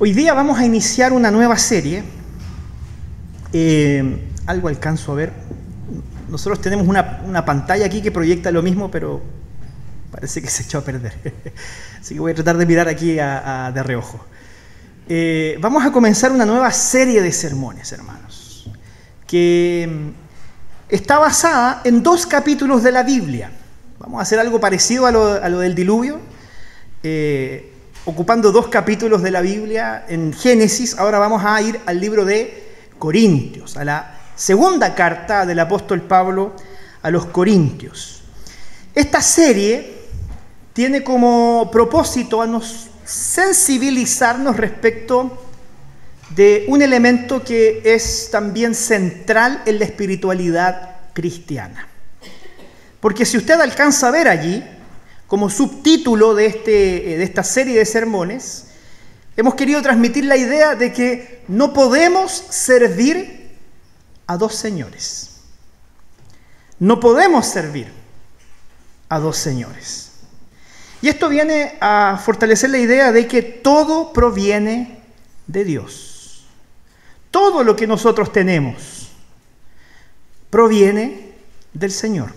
Hoy día vamos a iniciar una nueva serie. Algo alcanzo a ver. Nosotros tenemos una pantalla aquí que proyecta lo mismo, pero parece que se echó a perder. Así que voy a tratar de mirar aquí de reojo. Vamos a comenzar una nueva serie de sermones, hermanos, que está basada en 2 capítulos de la Biblia. Vamos a hacer algo parecido a lo del diluvio, ocupando 2 capítulos de la Biblia en Génesis. Ahora vamos a ir al libro de Corintios, a la segunda carta del apóstol Pablo a los Corintios. Esta serie tiene como propósito a nos sensibilizarnos respecto de un elemento que es también central en la espiritualidad cristiana. Porque si usted alcanza a ver allí, como subtítulo de esta serie de sermones, hemos querido transmitir la idea de que no podemos servir a 2 señores. No podemos servir a 2 señores. Y esto viene a fortalecer la idea de que todo proviene de Dios. Todo lo que nosotros tenemos proviene del Señor.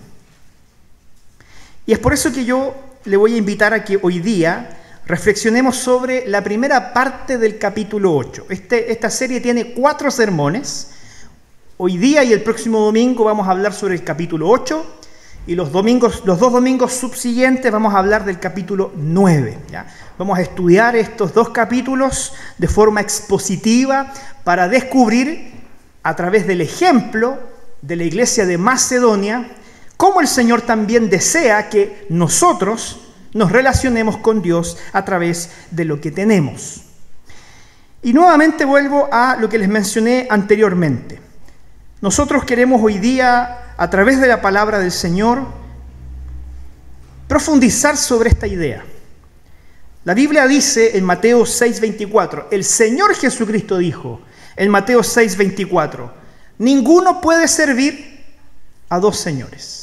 Y es por eso que yo le voy a invitar a que hoy día reflexionemos sobre la primera parte del capítulo 8. Esta serie tiene 4 sermones. Hoy día y el próximo domingo vamos a hablar sobre el capítulo 8 y los 2 domingos subsiguientes vamos a hablar del capítulo 9. ¿Ya? Vamos a estudiar estos 2 capítulos de forma expositiva para descubrir a través del ejemplo de la iglesia de Macedonia cómo el Señor también desea que nosotros nos relacionemos con Dios a través de lo que tenemos. Y nuevamente vuelvo a lo que les mencioné anteriormente. Nosotros queremos hoy día, a través de la palabra del Señor, profundizar sobre esta idea. La Biblia dice en Mateo 6:24, el Señor Jesucristo dijo en Mateo 6:24, ninguno puede servir a 2 señores.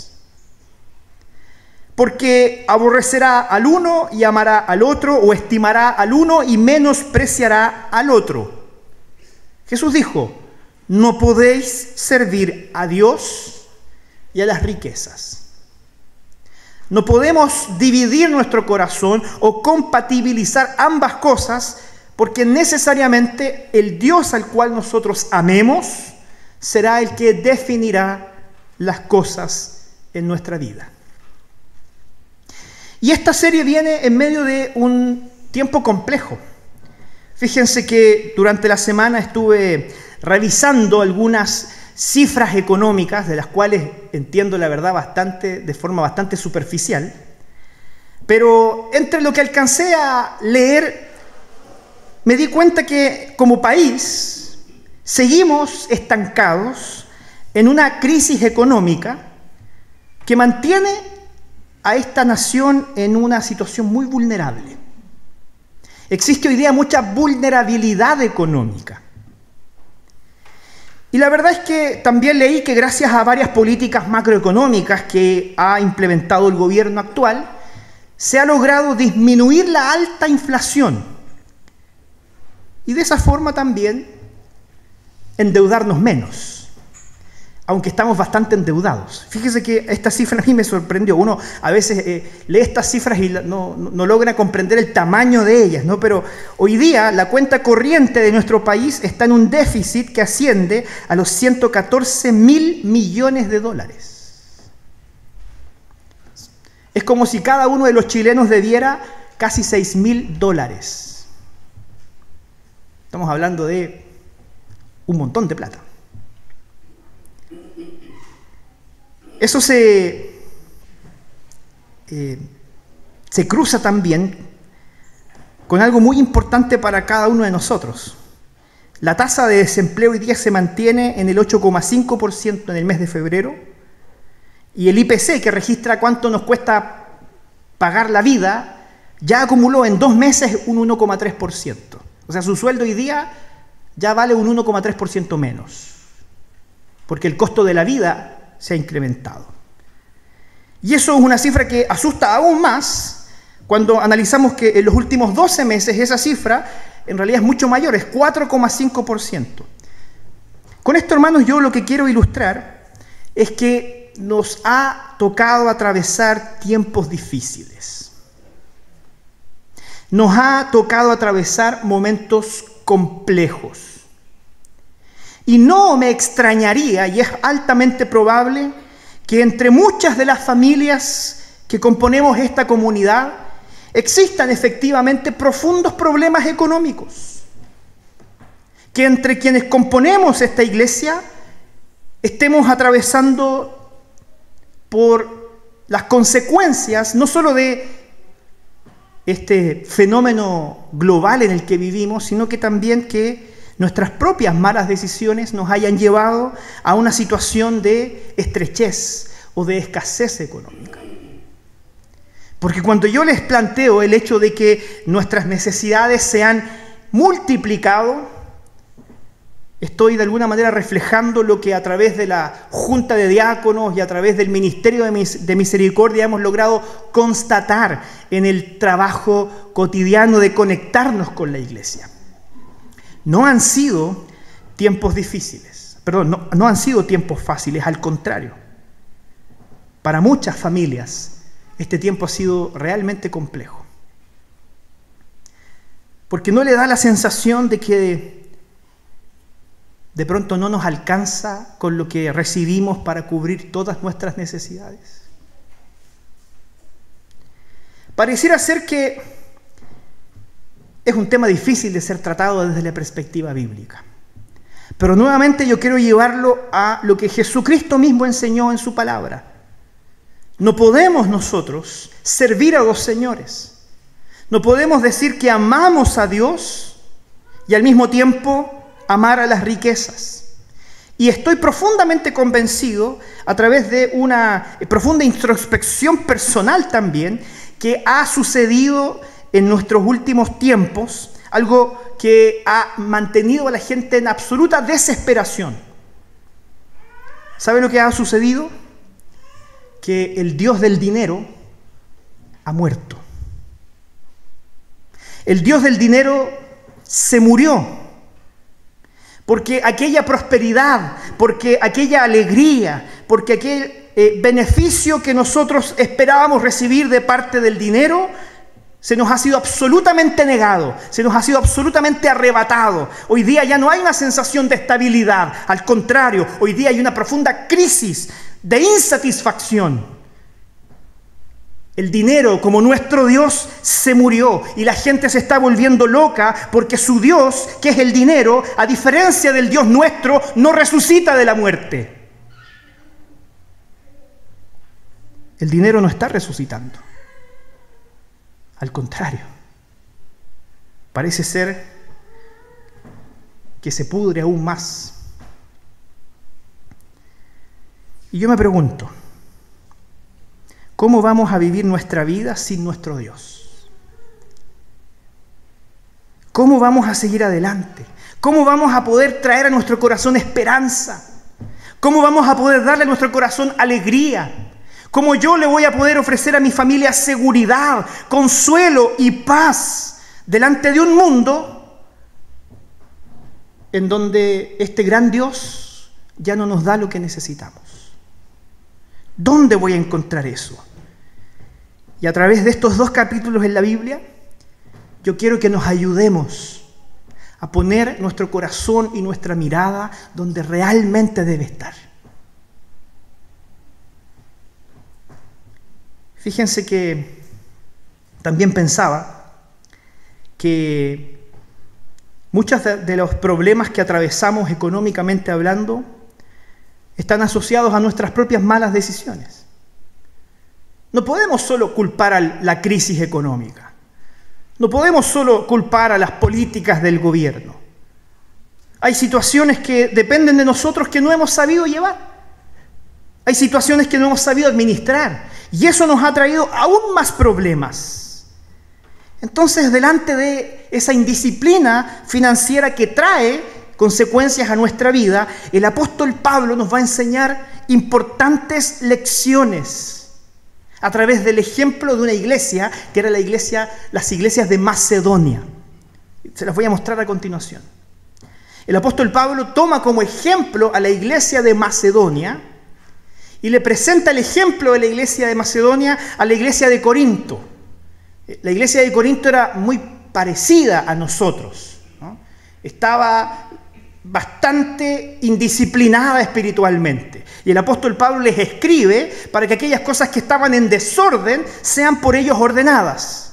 Porque aborrecerá al uno y amará al otro, o estimará al uno y menospreciará al otro. Jesús dijo, no podéis servir a Dios y a las riquezas. No podemos dividir nuestro corazón o compatibilizar ambas cosas, porque necesariamente el Dios al cual nosotros amemos será el que definirá las cosas en nuestra vida. Y esta serie viene en medio de un tiempo complejo. Fíjense que durante la semana estuve revisando algunas cifras económicas, de las cuales entiendo la verdad de forma bastante superficial, pero entre lo que alcancé a leer, me di cuenta que como país seguimos estancados en una crisis económica que mantiene a esta nación en una situación muy vulnerable. Existe hoy día mucha vulnerabilidad económica. Y la verdad es que también leí que gracias a varias políticas macroeconómicas que ha implementado el gobierno actual, se ha logrado disminuir la alta inflación. Y de esa forma también endeudarnos menos, aunque estamos bastante endeudados. Fíjese que esta cifra a mí me sorprendió. Uno a veces lee estas cifras y no logra comprender el tamaño de ellas, ¿no? Pero hoy día la cuenta corriente de nuestro país está en un déficit que asciende a los 114.000 millones de dólares. Es como si cada uno de los chilenos debiera casi $6.000. Estamos hablando de un montón de plata. Eso se cruza también con algo muy importante para cada uno de nosotros. La tasa de desempleo hoy día se mantiene en el 8,5% en el mes de febrero, y el IPC, que registra cuánto nos cuesta pagar la vida, ya acumuló en 2 meses un 1,3%. O sea, su sueldo hoy día ya vale un 1,3% menos, porque el costo de la vida se ha incrementado. Y eso es una cifra que asusta aún más cuando analizamos que en los últimos 12 meses esa cifra en realidad es mucho mayor, es 4,5%. Con esto, hermanos, yo lo que quiero ilustrar es que nos ha tocado atravesar tiempos difíciles. Nos ha tocado atravesar momentos complejos. Y no me extrañaría, y es altamente probable, que entre muchas de las familias que componemos esta comunidad existan efectivamente profundos problemas económicos. Que entre quienes componemos esta iglesia estemos atravesando por las consecuencias no solo de este fenómeno global en el que vivimos, sino que también que nuestras propias malas decisiones nos hayan llevado a una situación de estrechez o de escasez económica. Porque cuando yo les planteo el hecho de que nuestras necesidades se han multiplicado, estoy de alguna manera reflejando lo que a través de la Junta de Diáconos y a través del Ministerio de Misericordia hemos logrado constatar en el trabajo cotidiano de conectarnos con la iglesia. No han sido tiempos difíciles, no han sido tiempos fáciles, al contrario. Para muchas familias este tiempo ha sido realmente complejo. Porque no le da la sensación de que de pronto no nos alcanza con lo que recibimos para cubrir todas nuestras necesidades. Pareciera ser que es un tema difícil de ser tratado desde la perspectiva bíblica. Pero nuevamente yo quiero llevarlo a lo que Jesucristo mismo enseñó en su palabra. No podemos nosotros servir a dos señores. No podemos decir que amamos a Dios y al mismo tiempo amar a las riquezas. Y estoy profundamente convencido, a través de una profunda introspección personal también, que ha sucedido en nuestros últimos tiempos, algo que ha mantenido a la gente en absoluta desesperación. ¿Sabe lo que ha sucedido? Que el Dios del dinero ha muerto. El Dios del dinero se murió, porque aquella prosperidad, porque aquella alegría, porque aquel beneficio que nosotros esperábamos recibir de parte del dinero, se nos ha sido absolutamente negado, se nos ha sido absolutamente arrebatado. Hoy día ya no hay una sensación de estabilidad, al contrario, hoy día hay una profunda crisis de insatisfacción. El dinero, como nuestro Dios, se murió y la gente se está volviendo loca porque su Dios, que es el dinero, a diferencia del Dios nuestro, no resucita de la muerte. El dinero no está resucitando. Al contrario, parece ser que se pudre aún más. Y yo me pregunto, ¿cómo vamos a vivir nuestra vida sin nuestro Dios? ¿Cómo vamos a seguir adelante? ¿Cómo vamos a poder traer a nuestro corazón esperanza? ¿Cómo vamos a poder darle a nuestro corazón alegría? ¿Cómo yo le voy a poder ofrecer a mi familia seguridad, consuelo y paz delante de un mundo en donde este gran Dios ya no nos da lo que necesitamos? ¿Dónde voy a encontrar eso? Y a través de estos dos capítulos en la Biblia, yo quiero que nos ayudemos a poner nuestro corazón y nuestra mirada donde realmente debe estar. Fíjense que también pensaba que muchos de los problemas que atravesamos económicamente hablando están asociados a nuestras propias malas decisiones. No podemos solo culpar a la crisis económica. No podemos solo culpar a las políticas del gobierno. Hay situaciones que dependen de nosotros que no hemos sabido llevar. Hay situaciones que no hemos sabido administrar y eso nos ha traído aún más problemas. Entonces, delante de esa indisciplina financiera que trae consecuencias a nuestra vida, el apóstol Pablo nos va a enseñar importantes lecciones a través del ejemplo de una iglesia que era las iglesias de Macedonia. Se las voy a mostrar a continuación. El apóstol Pablo toma como ejemplo a la iglesia de Macedonia y le presenta el ejemplo de la iglesia de Macedonia a la iglesia de Corinto. La iglesia de Corinto era muy parecida a nosotros, ¿no? Estaba bastante indisciplinada espiritualmente. Y el apóstol Pablo les escribe para que aquellas cosas que estaban en desorden sean por ellos ordenadas.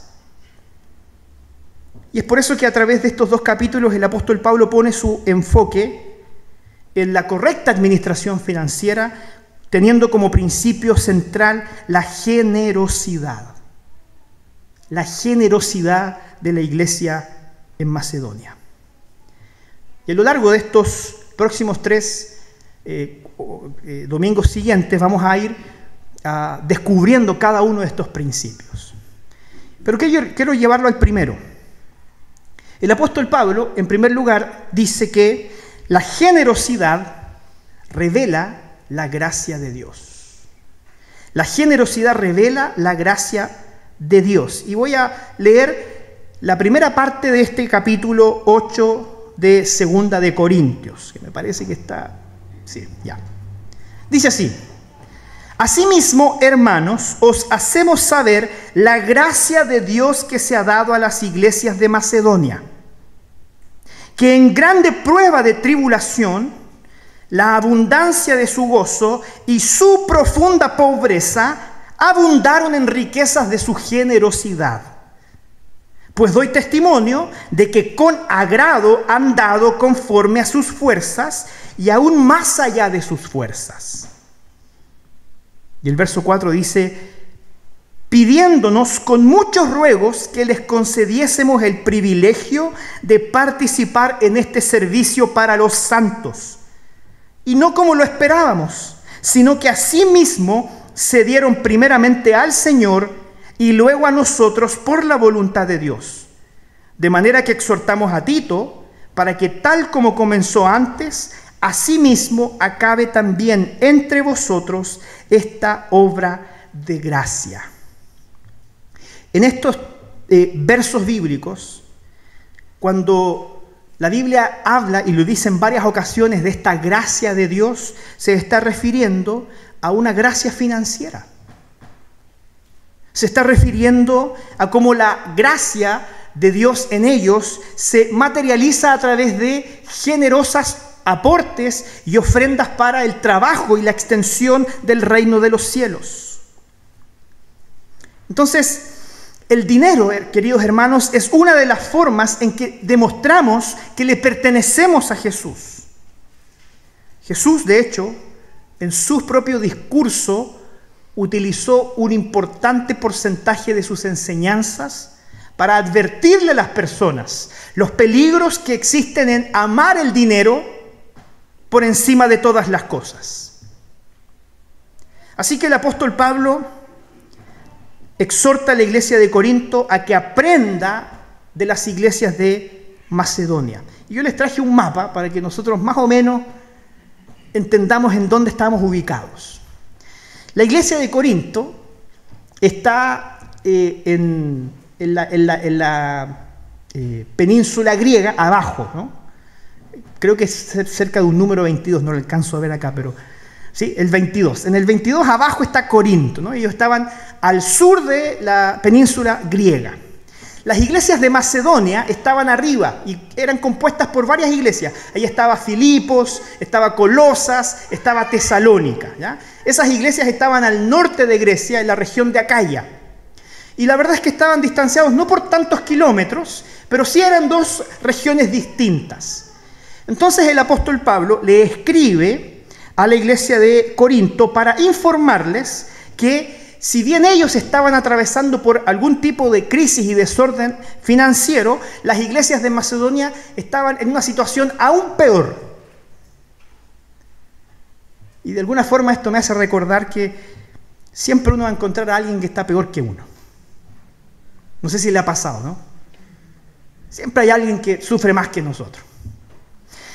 Y es por eso que a través de estos 2 capítulos el apóstol Pablo pone su enfoque en la correcta administración financiera, teniendo como principio central la generosidad. La generosidad de la iglesia en Macedonia. Y a lo largo de estos próximos 3 domingos siguientes vamos a ir descubriendo cada uno de estos principios. Pero quiero llevarlo al primero. El apóstol Pablo, en primer lugar, dice que la generosidad revela la gracia de Dios. La generosidad revela la gracia de Dios. Y voy a leer la primera parte de este capítulo 8 de Segunda de Corintios, que me parece que está... Sí, ya. Dice así: asimismo, hermanos, os hacemos saber la gracia de Dios que se ha dado a las iglesias de Macedonia, que en grande prueba de tribulación, la abundancia de su gozo y su profunda pobreza abundaron en riquezas de su generosidad. Pues doy testimonio de que con agrado han dado conforme a sus fuerzas y aún más allá de sus fuerzas. Y el verso 4 dice: pidiéndonos con muchos ruegos que les concediésemos el privilegio de participar en este servicio para los santos. Y no como lo esperábamos, sino que asimismo se dieron primeramente al Señor y luego a nosotros por la voluntad de Dios. De manera que exhortamos a Tito para que tal como comenzó antes, asimismo acabe también entre vosotros esta obra de gracia. En estos versos bíblicos, cuando la Biblia habla, y lo dice en varias ocasiones, de esta gracia de Dios, se está refiriendo a una gracia financiera. Se está refiriendo a cómo la gracia de Dios en ellos se materializa a través de generosas aportes y ofrendas para el trabajo y la extensión del reino de los cielos. Entonces, el dinero, queridos hermanos, es una de las formas en que demostramos que le pertenecemos a Jesús. Jesús, de hecho, en su propio discurso, utilizó un importante porcentaje de sus enseñanzas para advertirle a las personas los peligros que existen en amar el dinero por encima de todas las cosas. Así que el apóstol Pablo exhorta a la iglesia de Corinto a que aprenda de las iglesias de Macedonia. Y yo les traje un mapa para que nosotros más o menos entendamos en dónde estamos ubicados. La iglesia de Corinto está en la península griega, abajo, ¿no? Creo que es cerca de un número 22, no lo alcanzo a ver acá, pero sí, el 22. En el 22 abajo está Corinto, ¿no? Ellos estaban al sur de la península griega. Las iglesias de Macedonia estaban arriba y eran compuestas por varias iglesias. Ahí estaba Filipos, estaba Colosas, estaba Tesalónica, ¿ya? Esas iglesias estaban al norte de Grecia, en la región de Acaya. Y la verdad es que estaban distanciados no por tantos kilómetros, pero sí eran 2 regiones distintas. Entonces el apóstol Pablo le escribe a la iglesia de Corinto para informarles que si bien ellos estaban atravesando por algún tipo de crisis y desorden financiero, las iglesias de Macedonia estaban en una situación aún peor. Y de alguna forma esto me hace recordar que siempre uno va a encontrar a alguien que está peor que uno. No sé si le ha pasado, ¿no? Siempre hay alguien que sufre más que nosotros.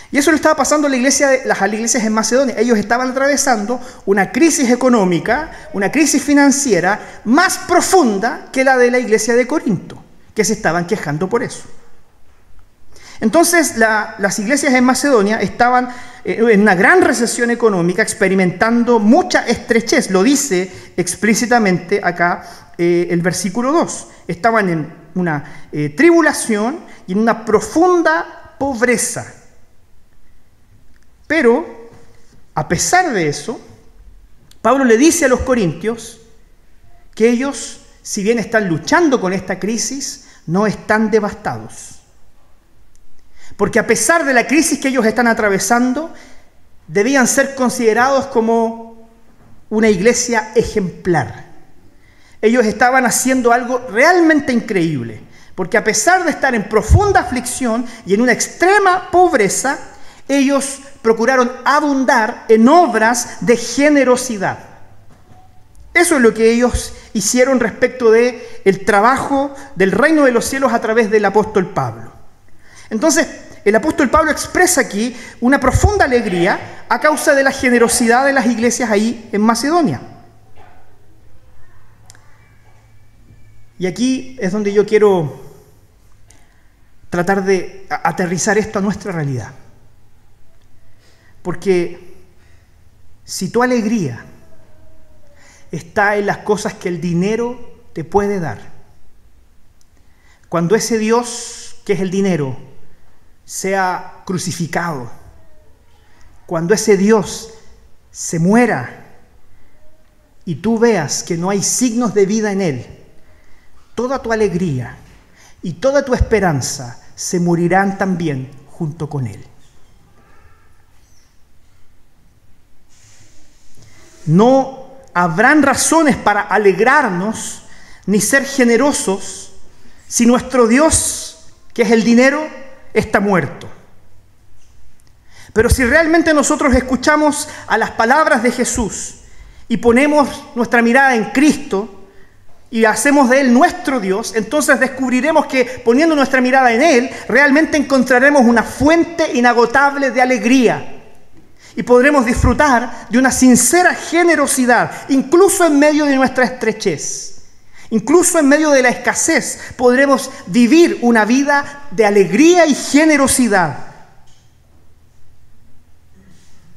Y eso le estaba pasando a las iglesias en Macedonia. Ellos estaban atravesando una crisis económica, una crisis financiera más profunda que la de la iglesia de Corinto, que se estaban quejando por eso. Entonces las iglesias en Macedonia estaban en una gran recesión económica, experimentando mucha estrechez. Lo dice explícitamente acá el versículo 2. Estaban en una tribulación y en una profunda pobreza. Pero, a pesar de eso, Pablo le dice a los corintios que ellos, si bien están luchando con esta crisis, no están devastados. Porque a pesar de la crisis que ellos están atravesando, debían ser considerados como una iglesia ejemplar. Ellos estaban haciendo algo realmente increíble, porque a pesar de estar en profunda aflicción y en una extrema pobreza, ellos procuraron abundar en obras de generosidad. Eso es lo que ellos hicieron respecto del trabajo del reino de los cielos a través del apóstol Pablo. Entonces, el apóstol Pablo expresa aquí una profunda alegría a causa de la generosidad de las iglesias ahí en Macedonia. Y aquí es donde yo quiero tratar de aterrizar esto a nuestra realidad. Porque si tu alegría está en las cosas que el dinero te puede dar, cuando ese Dios que es el dinero sea crucificado, cuando ese Dios se muera y tú veas que no hay signos de vida en él, toda tu alegría y toda tu esperanza se morirán también junto con él. No habrán razones para alegrarnos ni ser generosos si nuestro Dios, que es el dinero, está muerto. Pero si realmente nosotros escuchamos a las palabras de Jesús y ponemos nuestra mirada en Cristo y hacemos de Él nuestro Dios, entonces descubriremos que poniendo nuestra mirada en Él, realmente encontraremos una fuente inagotable de alegría. Y podremos disfrutar de una sincera generosidad, incluso en medio de nuestra estrechez. Incluso en medio de la escasez, podremos vivir una vida de alegría y generosidad.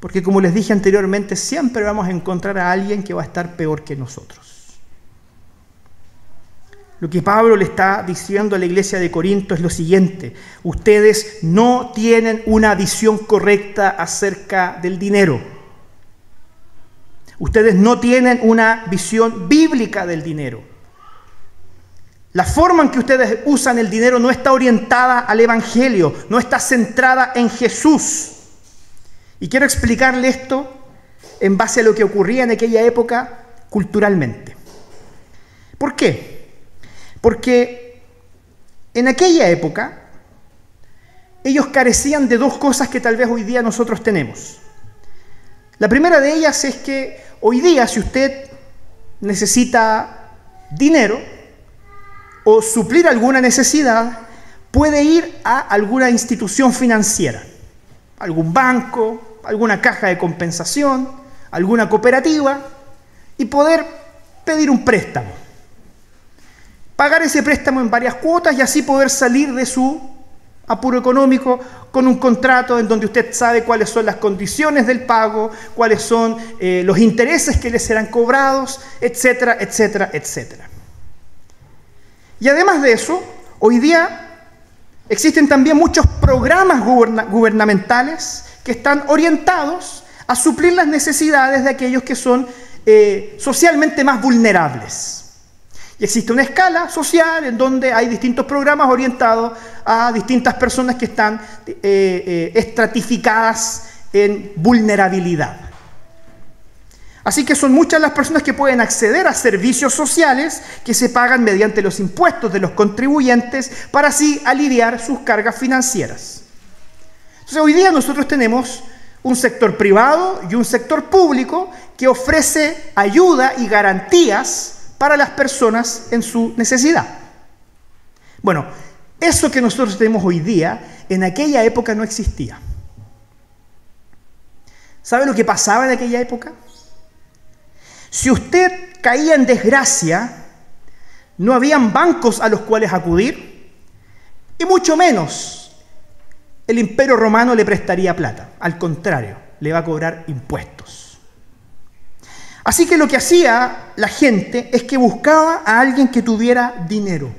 Porque como les dije anteriormente, siempre vamos a encontrar a alguien que va a estar peor que nosotros. Lo que Pablo le está diciendo a la iglesia de Corinto es lo siguiente: ustedes no tienen una visión correcta acerca del dinero. Ustedes no tienen una visión bíblica del dinero. La forma en que ustedes usan el dinero no está orientada al Evangelio, no está centrada en Jesús. Y quiero explicarle esto en base a lo que ocurría en aquella época culturalmente. ¿Por qué? Porque en aquella época ellos carecían de dos cosas que tal vez hoy día nosotros tenemos. La primera de ellas es que hoy día, si usted necesita dinero o suplir alguna necesidad, puede ir a alguna institución financiera, algún banco, alguna caja de compensación, alguna cooperativa, y poder pedir un préstamo. Pagar ese préstamo en varias cuotas y así poder salir de su apuro económico con un contrato en donde usted sabe cuáles son las condiciones del pago, cuáles son los intereses que le serán cobrados, etcétera, etcétera, etcétera. Y además de eso, hoy día existen también muchos programas gubernamentales que están orientados a suplir las necesidades de aquellos que son socialmente más vulnerables. Y existe una escala social en donde hay distintos programas orientados a distintas personas que están estratificadas en vulnerabilidad. Así que son muchas las personas que pueden acceder a servicios sociales que se pagan mediante los impuestos de los contribuyentes para así aliviar sus cargas financieras. Entonces hoy día nosotros tenemos un sector privado y un sector público que ofrece ayuda y garantías para las personas en su necesidad. Bueno, eso que nosotros tenemos hoy día, en aquella época no existía. ¿Sabe lo que pasaba en aquella época? Si usted caía en desgracia, no habían bancos a los cuales acudir, y mucho menos el Imperio Romano le prestaría plata. Al contrario, le va a cobrar impuestos. Así que lo que hacía la gente es que buscaba a alguien que tuviera dinero.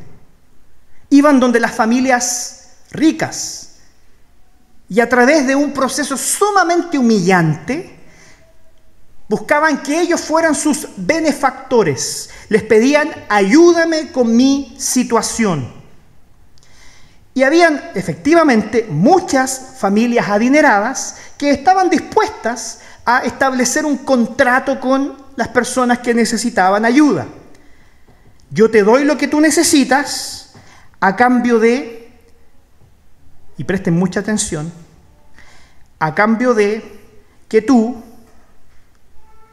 Iban donde las familias ricas y a través de un proceso sumamente humillante buscaban que ellos fueran sus benefactores. Les pedían: ayúdame con mi situación. Y habían efectivamente muchas familias adineradas que estaban dispuestas a establecer un contrato con las personas que necesitaban ayuda. Yo te doy lo que tú necesitas a cambio de, y presten mucha atención, a cambio de que tú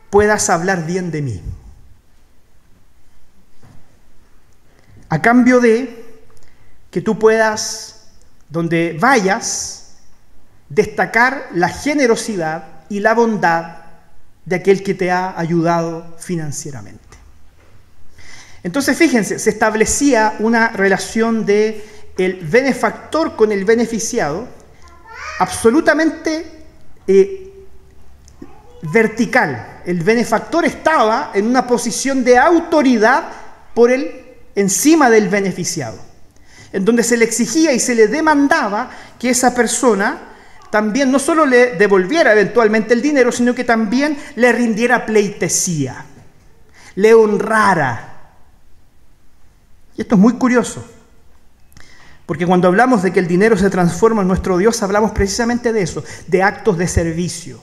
puedas hablar bien de mí. A cambio de que tú puedas, donde vayas, destacar la generosidad y la bondad de aquel que te ha ayudado financieramente. Entonces, fíjense, se establecía una relación de el benefactor con el beneficiado absolutamente vertical. El benefactor estaba en una posición de autoridad encima del beneficiado, en donde se le exigía y se le demandaba que esa persona también no solo le devolviera eventualmente el dinero, sino que también le rindiera pleitesía, le honrara. Y esto es muy curioso, porque cuando hablamos de que el dinero se transforma en nuestro Dios, hablamos precisamente de eso, de actos de servicio.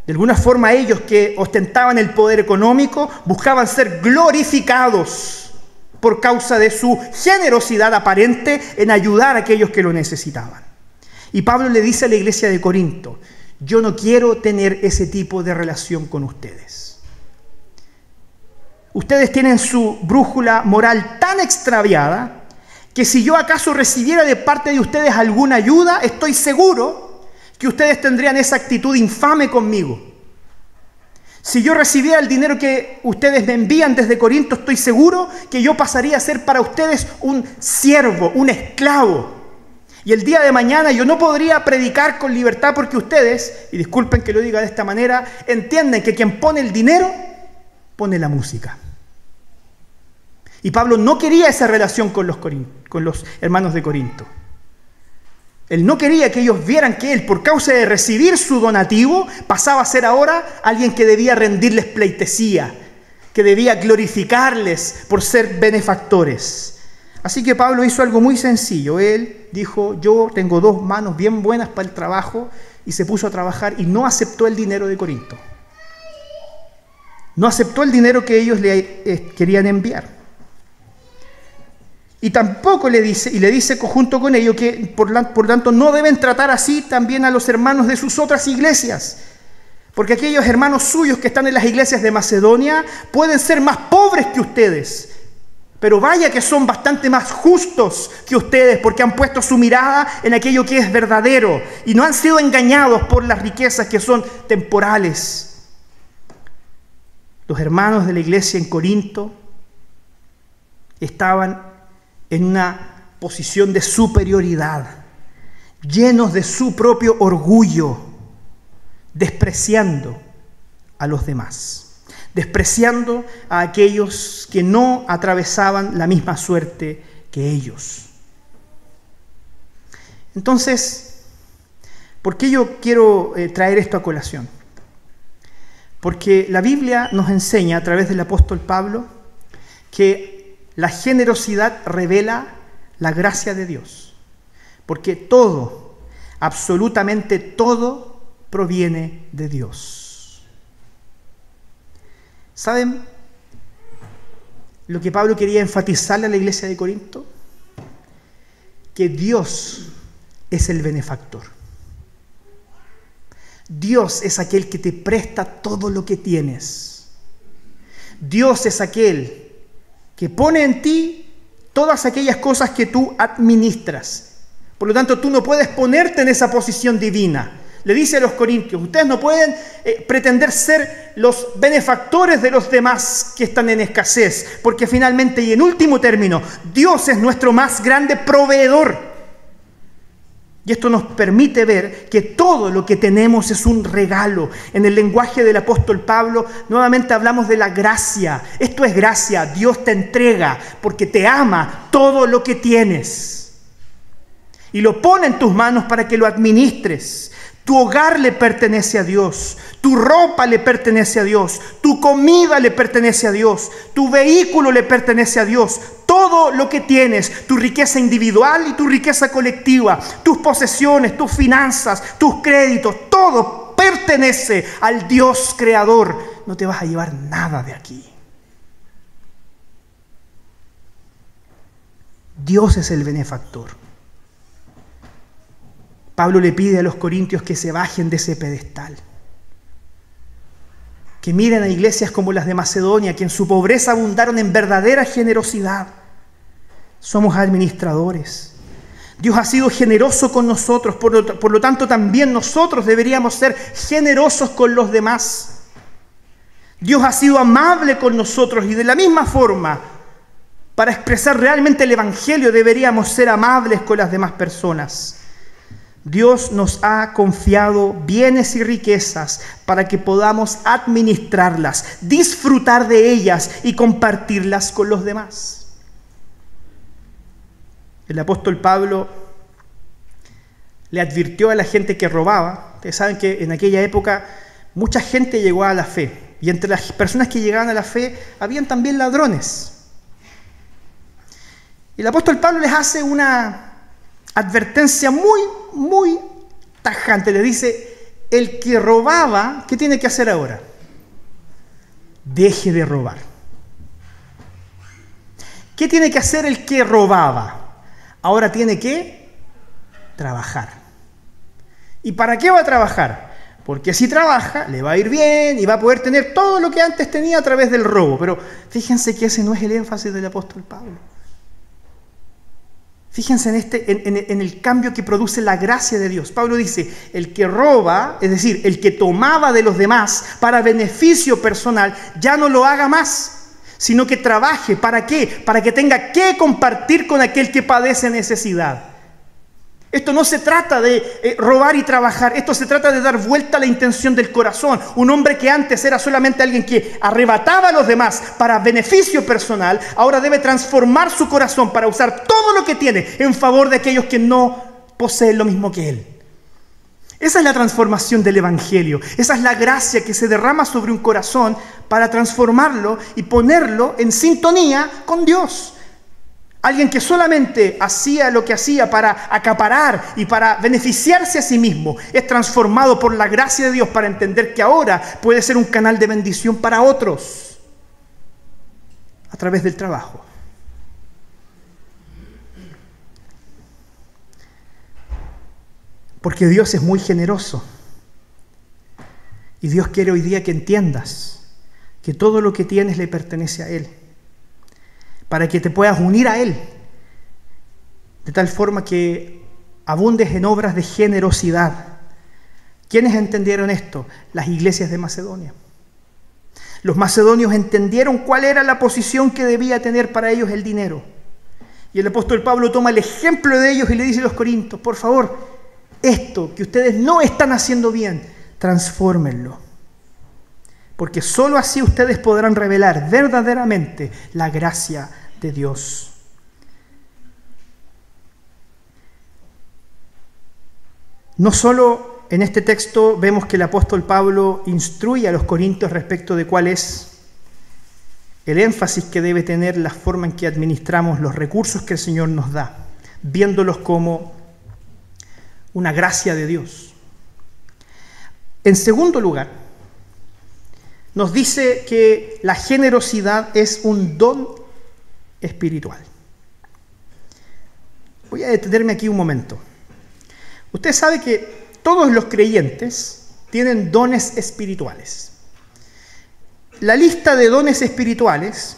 De alguna forma ellos que ostentaban el poder económico buscaban ser glorificados por causa de su generosidad aparente en ayudar a aquellos que lo necesitaban. Y Pablo le dice a la iglesia de Corinto: yo no quiero tener ese tipo de relación con ustedes. Ustedes tienen su brújula moral tan extraviada que si yo acaso recibiera de parte de ustedes alguna ayuda, estoy seguro que ustedes tendrían esa actitud infame conmigo. Si yo recibiera el dinero que ustedes me envían desde Corinto, estoy seguro que yo pasaría a ser para ustedes un siervo, un esclavo. Y el día de mañana yo no podría predicar con libertad porque ustedes, y disculpen que lo diga de esta manera, entienden que quien pone el dinero, pone la música. Y Pablo no quería esa relación con los hermanos de Corinto. Él no quería que ellos vieran que él, por causa de recibir su donativo, pasaba a ser ahora alguien que debía rendirles pleitesía, que debía glorificarles por ser benefactores. Así que Pablo hizo algo muy sencillo. Él dijo: yo tengo 2 manos bien buenas para el trabajo, y se puso a trabajar y no aceptó el dinero de Corinto. No aceptó el dinero que ellos le querían enviar. Y tampoco le dice junto con ello que por tanto no deben tratar así también a los hermanos de sus otras iglesias. Porque aquellos hermanos suyos que están en las iglesias de Macedonia pueden ser más pobres que ustedes. Pero vaya que son bastante más justos que ustedes, porque han puesto su mirada en aquello que es verdadero y no han sido engañados por las riquezas que son temporales. Los hermanos de la iglesia en Corinto estaban en una posición de superioridad, llenos de su propio orgullo, despreciando a los demás, despreciando a aquellos que no atravesaban la misma suerte que ellos. Entonces, ¿por qué yo quiero traer esto a colación? Porque la Biblia nos enseña a través del apóstol Pablo que la generosidad revela la gracia de Dios, porque todo, absolutamente todo, proviene de Dios. ¿Saben lo que Pablo quería enfatizarle a la iglesia de Corinto? Que Dios es el benefactor. Dios es aquel que te presta todo lo que tienes. Dios es aquel que pone en ti todas aquellas cosas que tú administras. Por lo tanto, tú no puedes ponerte en esa posición divina. Le dice a los corintios: ustedes no pueden pretender ser los benefactores de los demás que están en escasez, porque finalmente y en último término, Dios es nuestro más grande proveedor. Y Y esto nos permite ver que todo lo que tenemos es un regalo. En el lenguaje del apóstol Pablo, nuevamente hablamos de la gracia. Esto es gracia. Dios te entrega porque te ama todo lo que tienes. Y lo pone en tus manos para que lo administres. Tu hogar le pertenece a Dios. Tu ropa le pertenece a Dios. Tu comida le pertenece a Dios. Tu vehículo le pertenece a Dios. Todo lo que tienes, tu riqueza individual y tu riqueza colectiva, tus posesiones, tus finanzas, tus créditos, todo pertenece al Dios creador. No te vas a llevar nada de aquí. Dios es el benefactor. Pablo le pide a los corintios que se bajen de ese pedestal, que miren a iglesias como las de Macedonia, que en su pobreza abundaron en verdadera generosidad. Somos administradores. Dios ha sido generoso con nosotros, por lo tanto también nosotros deberíamos ser generosos con los demás. Dios ha sido amable con nosotros y de la misma forma, para expresar realmente el Evangelio, deberíamos ser amables con las demás personas. Dios nos ha confiado bienes y riquezas para que podamos administrarlas, disfrutar de ellas y compartirlas con los demás. El apóstol Pablo le advirtió a la gente que robaba. Ustedes saben que en aquella época mucha gente llegó a la fe. Y entre las personas que llegaban a la fe, habían también ladrones. Y el apóstol Pablo les hace una advertencia muy tajante. Le dice, el que robaba, ¿qué tiene que hacer ahora? Deje de robar. ¿Qué tiene que hacer el que robaba? Ahora tiene que trabajar. ¿Y para qué va a trabajar? Porque si trabaja, le va a ir bien y va a poder tener todo lo que antes tenía a través del robo. Pero fíjense que ese no es el énfasis del apóstol Pablo. Fíjense en el cambio que produce la gracia de Dios. Pablo dice, el que roba, es decir, el que tomaba de los demás para beneficio personal, ya no lo haga más, sino que trabaje. ¿Para qué? Para que tenga que compartir con aquel que padece necesidad. Esto no se trata de robar y trabajar, esto se trata de dar vuelta a la intención del corazón. Un hombre que antes era solamente alguien que arrebataba a los demás para beneficio personal, ahora debe transformar su corazón para usar todo lo que tiene en favor de aquellos que no poseen lo mismo que él. Esa es la transformación del Evangelio. Esa es la gracia que se derrama sobre un corazón para transformarlo y ponerlo en sintonía con Dios. Alguien que solamente hacía lo que hacía para acaparar y para beneficiarse a sí mismo, es transformado por la gracia de Dios para entender que ahora puede ser un canal de bendición para otros a través del trabajo. Porque Dios es muy generoso. Y Dios quiere hoy día que entiendas que todo lo que tienes le pertenece a Él, para que te puedas unir a Él, de tal forma que abundes en obras de generosidad. ¿Quiénes entendieron esto? Las iglesias de Macedonia. Los macedonios entendieron cuál era la posición que debía tener para ellos el dinero. Y el apóstol Pablo toma el ejemplo de ellos y le dice a los corintios, por favor, esto que ustedes no están haciendo bien, transfórmenlo. Porque sólo así ustedes podrán revelar verdaderamente la gracia de Dios. No solo en este texto vemos que el apóstol Pablo instruye a los corintios respecto de cuál es el énfasis que debe tener la forma en que administramos los recursos que el Señor nos da, viéndolos como una gracia de Dios. En segundo lugar, nos dice que la generosidad es un don espiritual. Voy a detenerme aquí un momento. Usted sabe que todos los creyentes tienen dones espirituales. La lista de dones espirituales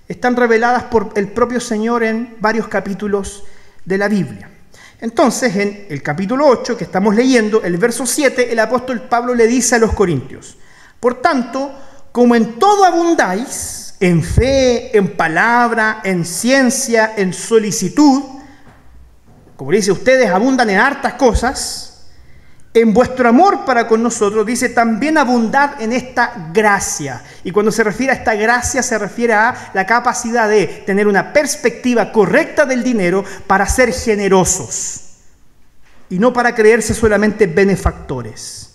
están reveladas por el propio Señor en varios capítulos de la Biblia. Entonces, en el capítulo 8 que estamos leyendo, el verso 7, el apóstol Pablo le dice a los corintios, por tanto, como en todo abundáis, en fe, en palabra, en ciencia, en solicitud, como dice, ustedes abundan en hartas cosas, en vuestro amor para con nosotros, dice, también abundad en esta gracia. Y cuando se refiere a esta gracia, se refiere a la capacidad de tener una perspectiva correcta del dinero para ser generosos y no para creerse solamente benefactores.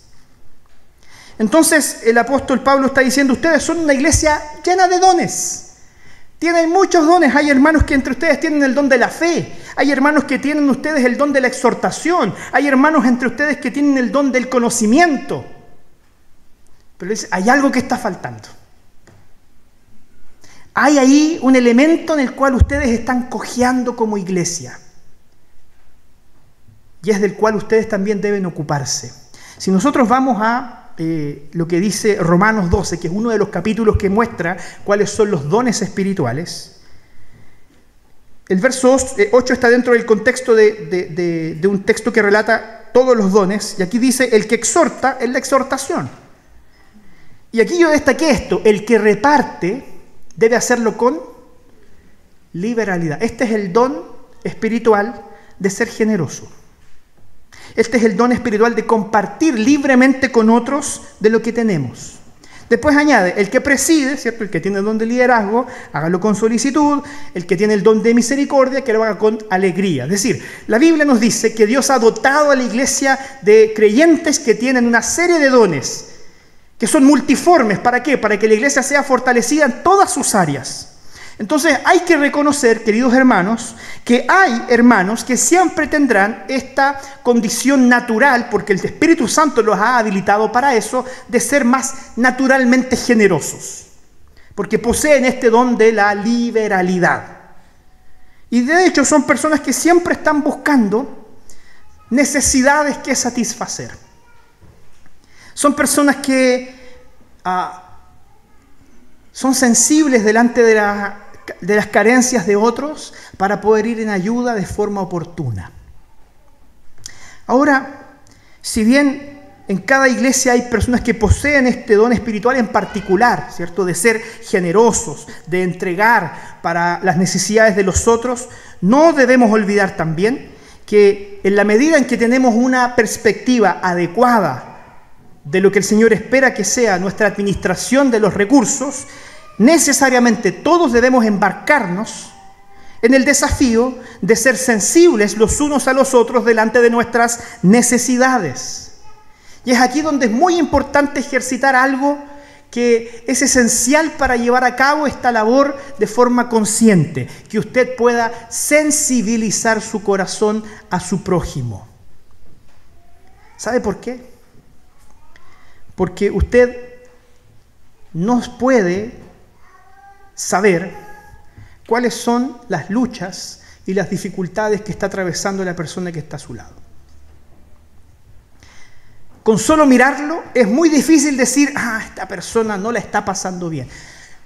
Entonces, el apóstol Pablo está diciendo, ustedes son una iglesia llena de dones. Tienen muchos dones. Hay hermanos que entre ustedes tienen el don de la fe. Hay hermanos que tienen ustedes el don de la exhortación. Hay hermanos entre ustedes que tienen el don del conocimiento. Pero hay algo que está faltando. Hay ahí un elemento en el cual ustedes están cojeando como iglesia. Y es del cual ustedes también deben ocuparse. Si nosotros vamos a lo que dice Romanos 12, que es uno de los capítulos que muestra cuáles son los dones espirituales. El verso 8 está dentro del contexto de un texto que relata todos los dones, y aquí dice, el que exhorta es la exhortación. Y aquí yo destaqué esto, el que reparte debe hacerlo con liberalidad. Este es el don espiritual de ser generoso. Este es el don espiritual de compartir libremente con otros de lo que tenemos. Después añade, el que preside, ¿cierto? El que tiene el don de liderazgo, hágalo con solicitud. El que tiene el don de misericordia, que lo haga con alegría. Es decir, la Biblia nos dice que Dios ha dotado a la iglesia de creyentes que tienen una serie de dones, que son multiformes. ¿Para qué? Para que la iglesia sea fortalecida en todas sus áreas. Entonces hay que reconocer, queridos hermanos, que hay hermanos que siempre tendrán esta condición natural, porque el Espíritu Santo los ha habilitado para eso, de ser más naturalmente generosos, porque poseen este don de la liberalidad. Y de hecho son personas que siempre están buscando necesidades que satisfacer. Son personas que son sensibles delante de las carencias de otros para poder ir en ayuda de forma oportuna. Ahora, si bien en cada iglesia hay personas que poseen este don espiritual en particular, ¿cierto? De ser generosos, de entregar para las necesidades de los otros, no debemos olvidar también que en la medida en que tenemos una perspectiva adecuada de lo que el Señor espera que sea nuestra administración de los recursos, necesariamente todos debemos embarcarnos en el desafío de ser sensibles los unos a los otros delante de nuestras necesidades. Y es aquí donde es muy importante ejercitar algo que es esencial para llevar a cabo esta labor de forma consciente, que usted pueda sensibilizar su corazón a su prójimo. ¿Sabe por qué? Porque usted no puede saber cuáles son las luchas y las dificultades que está atravesando la persona que está a su lado. Con solo mirarlo es muy difícil decir, esta persona no la está pasando bien.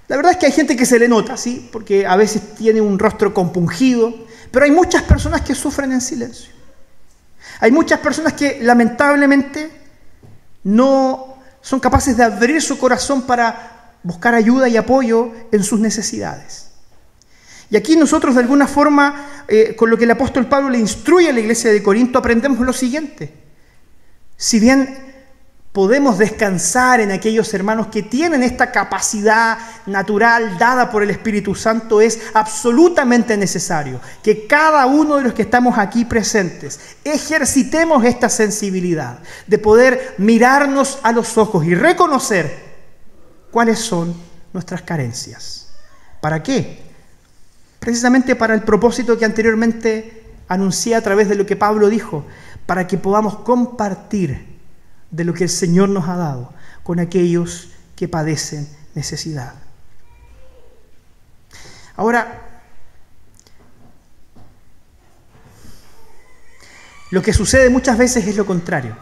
La verdad es que hay gente que se le nota, ¿sí? Porque a veces tiene un rostro compungido, pero hay muchas personas que sufren en silencio. Hay muchas personas que lamentablemente no son capaces de abrir su corazón para buscar ayuda y apoyo en sus necesidades. Y aquí nosotros de alguna forma, con lo que el apóstol Pablo le instruye a la iglesia de Corinto, aprendemos lo siguiente. Si bien podemos descansar en aquellos hermanos que tienen esta capacidad natural dada por el Espíritu Santo, es absolutamente necesario que cada uno de los que estamos aquí presentes ejercitemos esta sensibilidad de poder mirarnos a los ojos y reconocer cuáles son nuestras carencias. ¿Para qué? Precisamente para el propósito que anteriormente anuncié a través de lo que Pablo dijo, para que podamos compartir de lo que el Señor nos ha dado con aquellos que padecen necesidad. Ahora, lo que sucede muchas veces es lo contrario.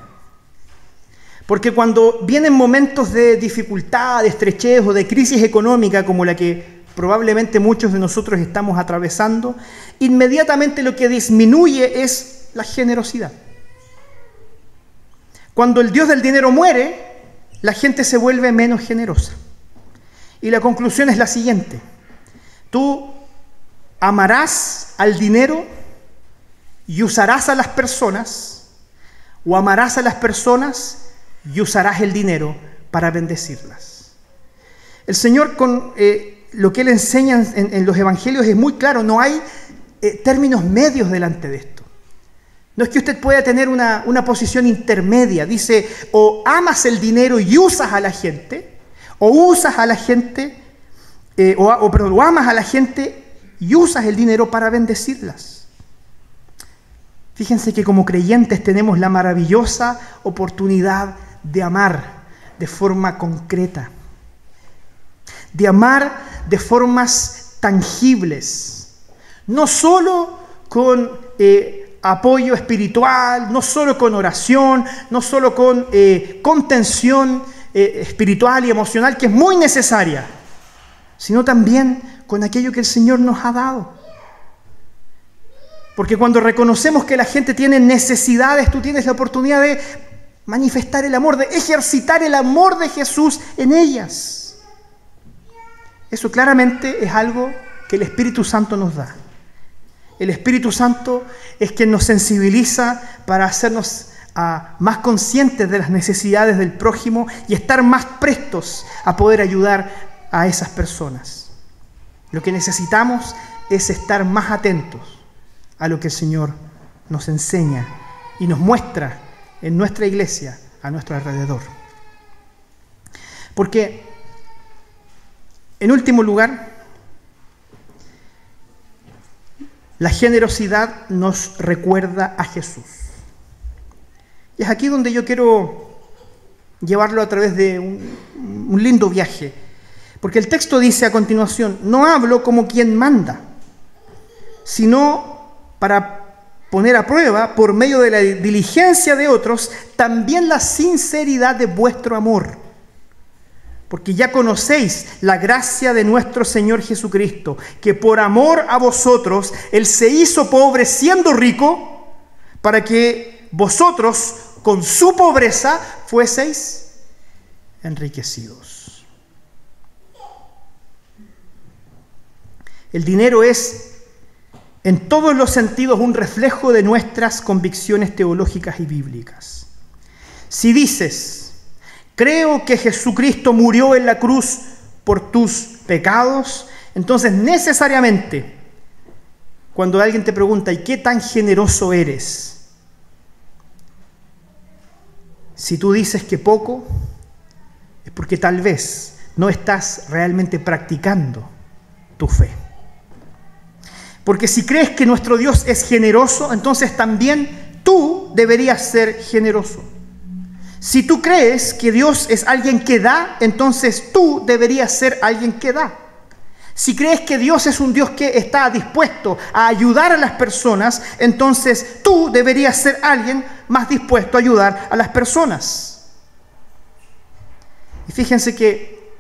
Porque cuando vienen momentos de dificultad, de estrechez o de crisis económica como la que probablemente muchos de nosotros estamos atravesando, inmediatamente lo que disminuye es la generosidad. Cuando el Dios del dinero muere, la gente se vuelve menos generosa. Y la conclusión es la siguiente: tú amarás al dinero y usarás a las personas, o amarás a las personas y usarás el dinero para bendecirlas. El Señor con lo que Él enseña en los evangelios es muy claro, no hay términos medios delante de esto. No es que usted pueda tener una posición intermedia. Dice, o amas el dinero y usas a la gente, o usas a la gente, o amas a la gente y usas el dinero para bendecirlas. Fíjense que como creyentes tenemos la maravillosa oportunidad de amar de forma concreta, de amar de formas tangibles, no solo con apoyo espiritual, no solo con oración, no solo con contención espiritual y emocional, que es muy necesaria, sino también con aquello que el Señor nos ha dado. Porque cuando reconocemos que la gente tiene necesidades, tú tienes la oportunidad de manifestar el amor, de ejercitar el amor de Jesús en ellas. Eso claramente es algo que el Espíritu Santo nos da. El Espíritu Santo es quien nos sensibiliza para hacernos más conscientes de las necesidades del prójimo y estar más prestos a poder ayudar a esas personas. Lo que necesitamos es estar más atentos a lo que el Señor nos enseña y nos muestra en nuestra iglesia, a nuestro alrededor. Porque, en último lugar, la generosidad nos recuerda a Jesús. Y es aquí donde yo quiero llevarlo a través de un lindo viaje. Porque el texto dice a continuación, no hablo como quien manda, sino para poner a prueba, por medio de la diligencia de otros, también la sinceridad de vuestro amor. Porque ya conocéis la gracia de nuestro Señor Jesucristo, que por amor a vosotros, Él se hizo pobre siendo rico, para que vosotros, con su pobreza, fueseis enriquecidos. El dinero es, en todos los sentidos, un reflejo de nuestras convicciones teológicas y bíblicas. Si dices, creo que Jesucristo murió en la cruz por tus pecados, entonces necesariamente, cuando alguien te pregunta, ¿y qué tan generoso eres? Si tú dices que poco, es porque tal vez no estás realmente practicando tu fe. Porque si crees que nuestro Dios es generoso, entonces también tú deberías ser generoso. Si tú crees que Dios es alguien que da, entonces tú deberías ser alguien que da. Si crees que Dios es un Dios que está dispuesto a ayudar a las personas, entonces tú deberías ser alguien más dispuesto a ayudar a las personas. Y fíjense que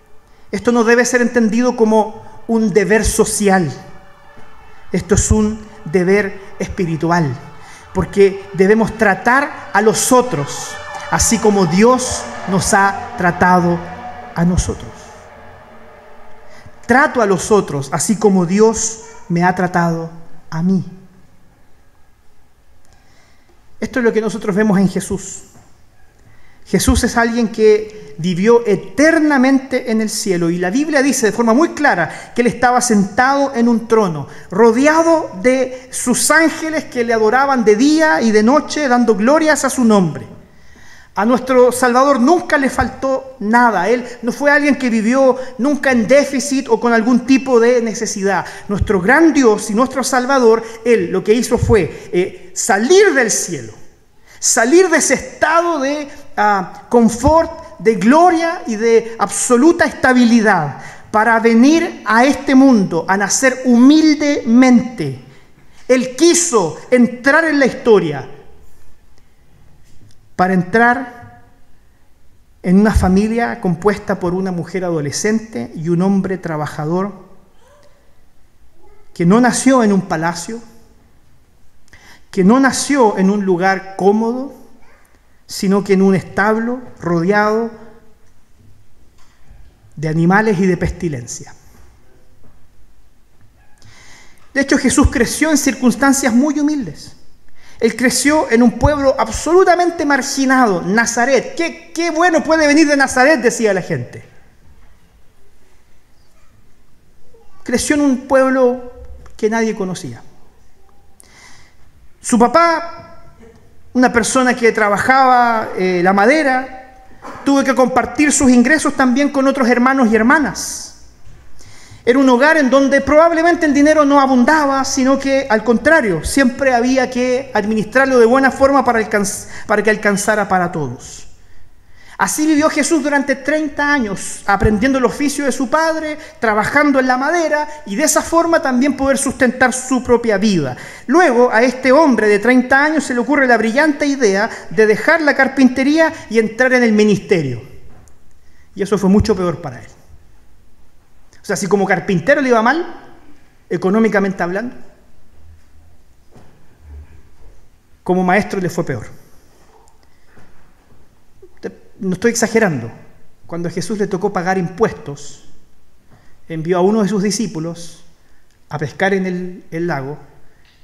esto no debe ser entendido como un deber social. Esto es un deber espiritual, porque debemos tratar a los otros así como Dios nos ha tratado a nosotros. Trato a los otros así como Dios me ha tratado a mí. Esto es lo que nosotros vemos en Jesús. Jesús es alguien que vivió eternamente en el cielo, y la Biblia dice de forma muy clara que Él estaba sentado en un trono, rodeado de sus ángeles que le adoraban de día y de noche, dando glorias a su nombre. A nuestro Salvador nunca le faltó nada. Él no fue alguien que vivió nunca en déficit o con algún tipo de necesidad. Nuestro gran Dios y nuestro Salvador, Él lo que hizo fue salir del cielo, salir de ese estado de confort, de gloria y de absoluta estabilidad, para venir a este mundo a nacer humildemente. Él quiso entrar en la historia para entrar en una familia compuesta por una mujer adolescente y un hombre trabajador que no nació en un palacio, que no nació en un lugar cómodo, sino que en un establo rodeado de animales y de pestilencia. De hecho, Jesús creció en circunstancias muy humildes. Él creció en un pueblo absolutamente marginado, Nazaret. ¿Qué bueno puede venir de Nazaret?, decía la gente. Creció en un pueblo que nadie conocía. Su papá, una persona que trabajaba la madera, tuvo que compartir sus ingresos también con otros hermanos y hermanas. Era un hogar en donde probablemente el dinero no abundaba, sino que al contrario, siempre había que administrarlo de buena forma para que alcanzara para todos. Así vivió Jesús durante 30 años, aprendiendo el oficio de su padre, trabajando en la madera y de esa forma también poder sustentar su propia vida. Luego a este hombre de 30 años se le ocurre la brillante idea de dejar la carpintería y entrar en el ministerio. Y eso fue mucho peor para él. O sea, si como carpintero le iba mal, económicamente hablando, como maestro le fue peor. No estoy exagerando. Cuando a Jesús le tocó pagar impuestos, envió a uno de sus discípulos a pescar en el lago,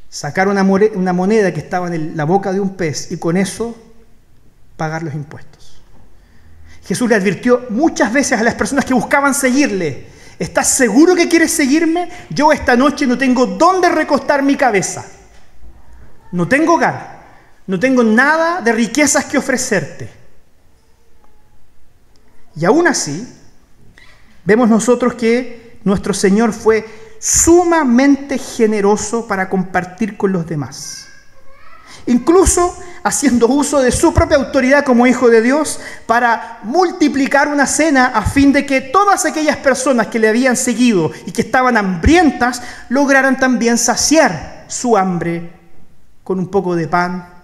sacar una moneda que estaba en la boca de un pez y con eso pagar los impuestos. Jesús le advirtió muchas veces a las personas que buscaban seguirle: ¿estás seguro que quieres seguirme? Yo esta noche no tengo dónde recostar mi cabeza. No tengo hogar. No tengo nada de riquezas que ofrecerte. Y aún así, vemos nosotros que nuestro Señor fue sumamente generoso para compartir con los demás. Incluso haciendo uso de su propia autoridad como Hijo de Dios para multiplicar una cena a fin de que todas aquellas personas que le habían seguido y que estaban hambrientas lograran también saciar su hambre con un poco de pan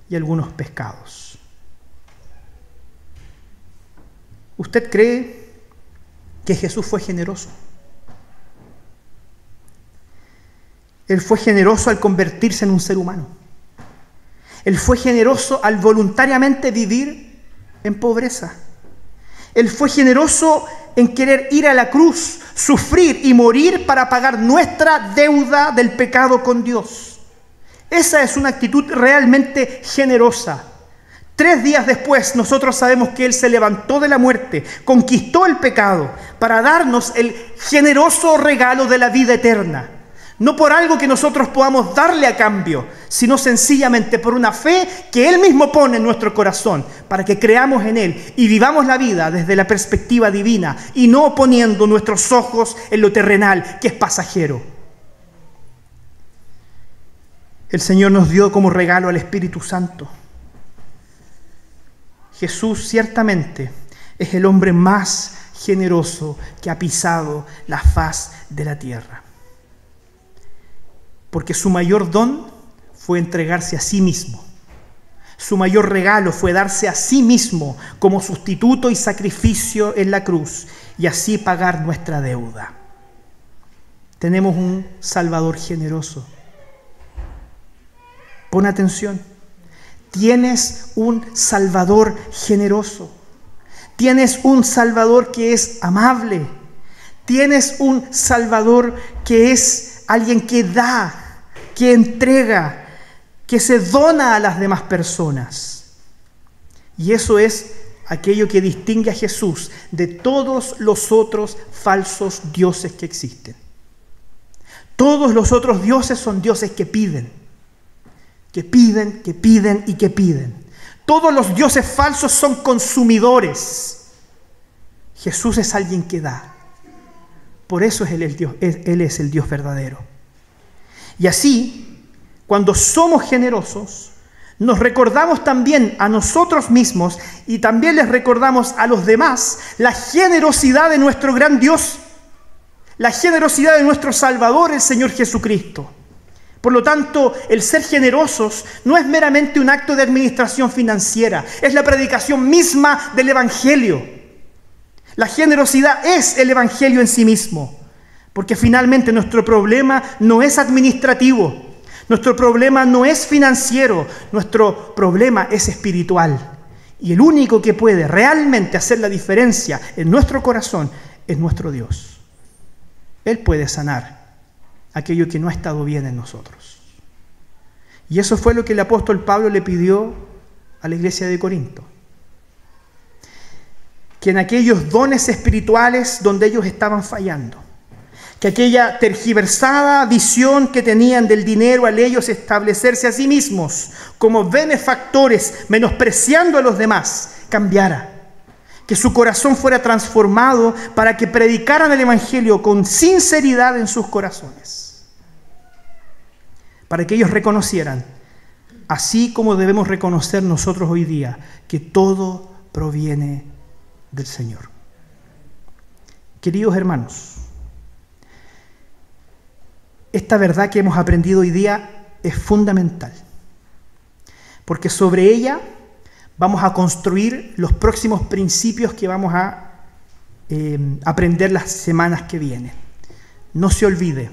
y algunos pescados. ¿Usted cree que Jesús fue generoso? Él fue generoso al convertirse en un ser humano. Él fue generoso al voluntariamente vivir en pobreza. Él fue generoso en querer ir a la cruz, sufrir y morir para pagar nuestra deuda del pecado con Dios. Esa es una actitud realmente generosa. 3 días después, nosotros sabemos que Él se levantó de la muerte, conquistó el pecado para darnos el generoso regalo de la vida eterna. No por algo que nosotros podamos darle a cambio, sino sencillamente por una fe que Él mismo pone en nuestro corazón para que creamos en Él y vivamos la vida desde la perspectiva divina y no poniendo nuestros ojos en lo terrenal, que es pasajero. El Señor nos dio como regalo al Espíritu Santo. Jesús ciertamente es el hombre más generoso que ha pisado la faz de la tierra. Porque su mayor don fue entregarse a sí mismo. Su mayor regalo fue darse a sí mismo como sustituto y sacrificio en la cruz y así pagar nuestra deuda. Tenemos un Salvador generoso. Pon atención. Tienes un Salvador generoso. Tienes un Salvador que es amable. Tienes un Salvador que es alguien que da, que entrega, que se dona a las demás personas. Y eso es aquello que distingue a Jesús de todos los otros falsos dioses que existen. Todos los otros dioses son dioses que piden. Que piden, que piden y que piden. Todos los dioses falsos son consumidores. Jesús es alguien que da. Por eso Él es el Dios verdadero. Y así, cuando somos generosos, nos recordamos también a nosotros mismos y también les recordamos a los demás la generosidad de nuestro gran Dios, la generosidad de nuestro Salvador, el Señor Jesucristo. Por lo tanto, el ser generosos no es meramente un acto de administración financiera, es la predicación misma del Evangelio. La generosidad es el Evangelio en sí mismo, porque finalmente nuestro problema no es administrativo, nuestro problema no es financiero, nuestro problema es espiritual. Y el único que puede realmente hacer la diferencia en nuestro corazón es nuestro Dios. Él puede sanar aquello que no ha estado bien en nosotros. Y eso fue lo que el apóstol Pablo le pidió a la iglesia de Corinto. Que en aquellos dones espirituales donde ellos estaban fallando, que aquella tergiversada visión que tenían del dinero al ellos establecerse a sí mismos como benefactores, menospreciando a los demás, cambiara. Que su corazón fuera transformado para que predicaran el Evangelio con sinceridad en sus corazones. Para que ellos reconocieran, así como debemos reconocer nosotros hoy día, que todo proviene del Señor. Queridos hermanos, esta verdad que hemos aprendido hoy día es fundamental, porque sobre ella vamos a construir los próximos principios que vamos a aprender las semanas que vienen. No se olvide,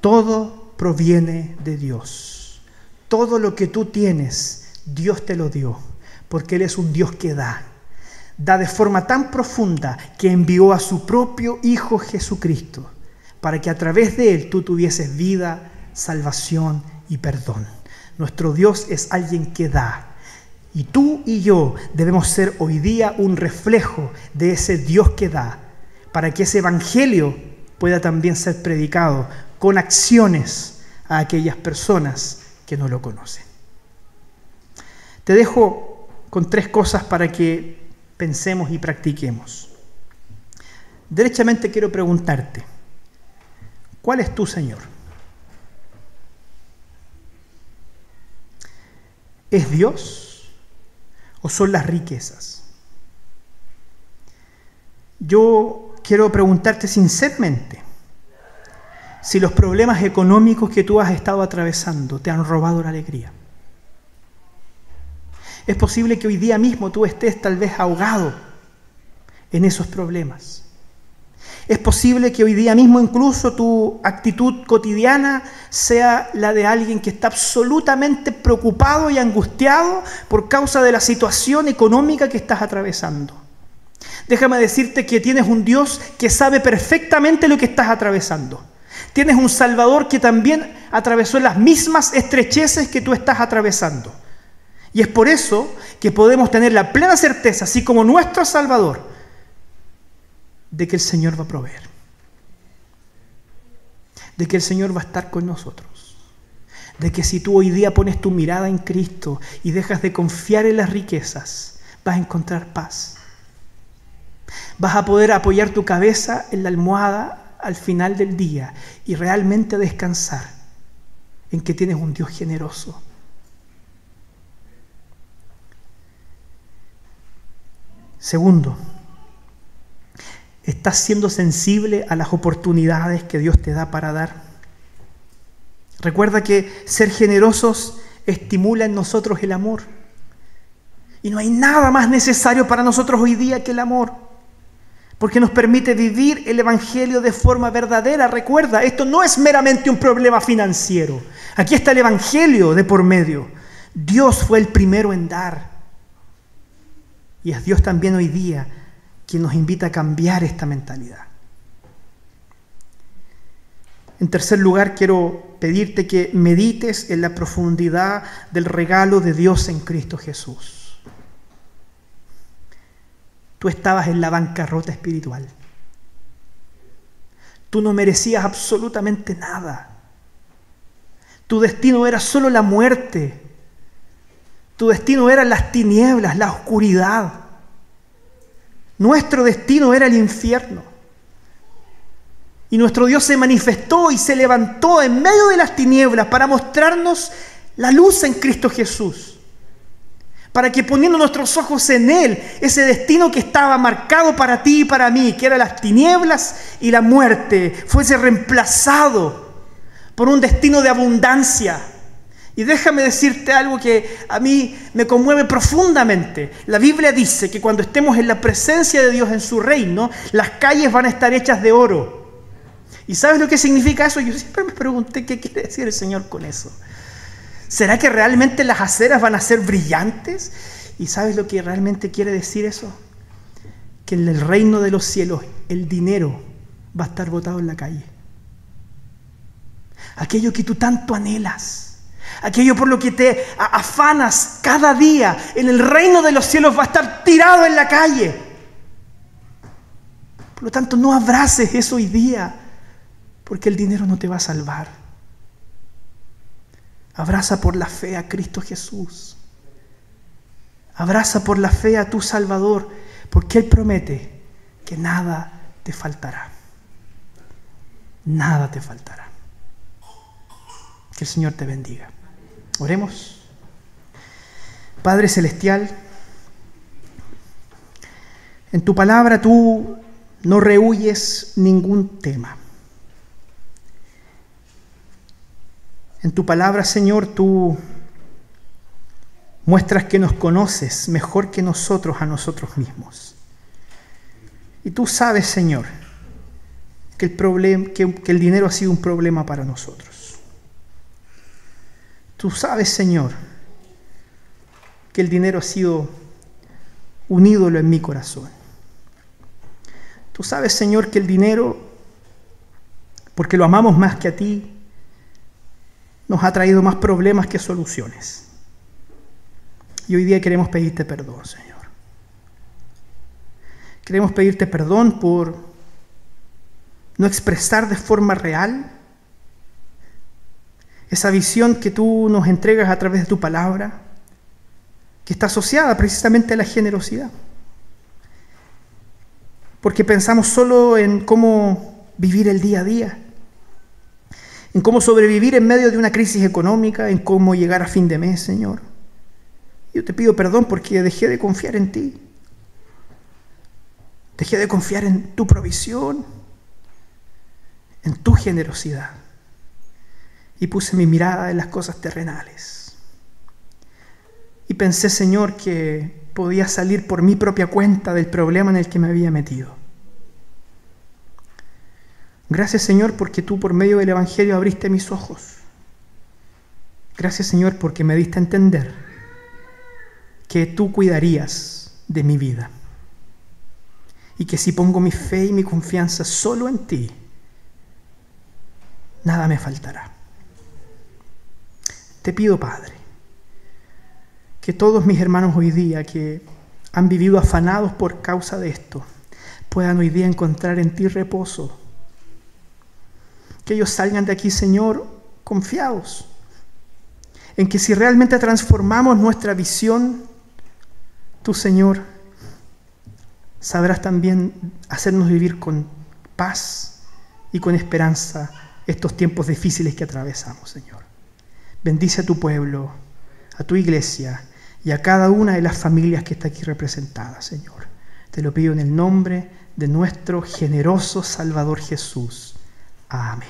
todo proviene de Dios. Todo lo que tú tienes, Dios te lo dio, porque Él es un Dios que da. Da de forma tan profunda que envió a su propio Hijo Jesucristo, para que a través de Él tú tuvieses vida, salvación y perdón. Nuestro Dios es alguien que da. Y tú y yo debemos ser hoy día un reflejo de ese Dios que da, para que ese evangelio pueda también ser predicado con acciones a aquellas personas que no lo conocen. Te dejo con 3 cosas para que pensemos y practiquemos. Derechamente quiero preguntarte, ¿cuál es tu Señor? ¿Es Dios o son las riquezas? Yo quiero preguntarte sinceramente si los problemas económicos que tú has estado atravesando te han robado la alegría. Es posible que hoy día mismo tú estés tal vez ahogado en esos problemas. Es posible que hoy día mismo incluso tu actitud cotidiana sea la de alguien que está absolutamente preocupado y angustiado por causa de la situación económica que estás atravesando. Déjame decirte que tienes un Dios que sabe perfectamente lo que estás atravesando. Tienes un Salvador que también atravesó las mismas estrecheces que tú estás atravesando. Y es por eso que podemos tener la plena certeza, así como nuestro Salvador, de que el Señor va a proveer, de que el Señor va a estar con nosotros, de que si tú hoy día pones tu mirada en Cristo y dejas de confiar en las riquezas, vas a encontrar paz. Vas a poder apoyar tu cabeza en la almohada al final del día y realmente descansar en que tienes un Dios generoso. Segundo, ¿estás siendo sensible a las oportunidades que Dios te da para dar? Recuerda que ser generosos estimula en nosotros el amor. Y no hay nada más necesario para nosotros hoy día que el amor, porque nos permite vivir el Evangelio de forma verdadera. Recuerda, esto no es meramente un problema financiero. Aquí está el Evangelio de por medio. Dios fue el primero en dar. Y es Dios también hoy día quien nos invita a cambiar esta mentalidad. En tercer lugar, quiero pedirte que medites en la profundidad del regalo de Dios en Cristo Jesús. Tú estabas en la bancarrota espiritual. Tú no merecías absolutamente nada. Tu destino era solo la muerte. Tu destino eran las tinieblas, la oscuridad. Nuestro destino era el infierno. Y nuestro Dios se manifestó y se levantó en medio de las tinieblas para mostrarnos la luz en Cristo Jesús. Para que poniendo nuestros ojos en Él, ese destino que estaba marcado para ti y para mí, que eran las tinieblas y la muerte, fuese reemplazado por un destino de abundancia. Y déjame decirte algo que a mí me conmueve profundamente. La Biblia dice que cuando estemos en la presencia de Dios en su reino, las calles van a estar hechas de oro. ¿Y sabes lo que significa eso? Yo siempre me pregunté qué quiere decir el Señor con eso. ¿Será que realmente las aceras van a ser brillantes? ¿Y sabes lo que realmente quiere decir eso? Que en el reino de los cielos el dinero va a estar botado en la calle. Aquello que tú tanto anhelas, Aquello por lo que te afanas cada día en el reino de los cielos va a estar tirado en la calle. Por lo tanto, no abraces eso hoy día, porque el dinero no te va a salvar. Abraza por la fe a Cristo Jesús. Abraza por la fe a tu Salvador, porque Él promete que nada te faltará. Nada te faltará. Que el Señor te bendiga. Oremos. Padre Celestial, en tu palabra tú no rehuyes ningún tema. En tu palabra, Señor, tú muestras que nos conoces mejor que nosotros a nosotros mismos. Y tú sabes, Señor, que el dinero ha sido un problema para nosotros. Tú sabes, Señor, que el dinero ha sido un ídolo en mi corazón. Tú sabes, Señor, que el dinero, porque lo amamos más que a ti, nos ha traído más problemas que soluciones. Y hoy día queremos pedirte perdón, Señor. Queremos pedirte perdón por no expresar de forma real esa visión que tú nos entregas a través de tu palabra, que está asociada precisamente a la generosidad. Porque pensamos solo en cómo vivir el día a día, en cómo sobrevivir en medio de una crisis económica, en cómo llegar a fin de mes, Señor. Yo te pido perdón porque dejé de confiar en ti. Dejé de confiar en tu provisión, en tu generosidad. Y puse mi mirada en las cosas terrenales. Y pensé, Señor, que podía salir por mi propia cuenta del problema en el que me había metido. Gracias, Señor, porque tú por medio del Evangelio abriste mis ojos. Gracias, Señor, porque me diste a entender que tú cuidarías de mi vida. Y que si pongo mi fe y mi confianza solo en ti, nada me faltará. Te pido, Padre, que todos mis hermanos hoy día que han vivido afanados por causa de esto, puedan hoy día encontrar en ti reposo. Que ellos salgan de aquí, Señor, confiados en que si realmente transformamos nuestra visión, tú, Señor, sabrás también hacernos vivir con paz y con esperanza estos tiempos difíciles que atravesamos, Señor. Bendice a tu pueblo, a tu iglesia y a cada una de las familias que está aquí representada, Señor. Te lo pido en el nombre de nuestro generoso Salvador Jesús. Amén.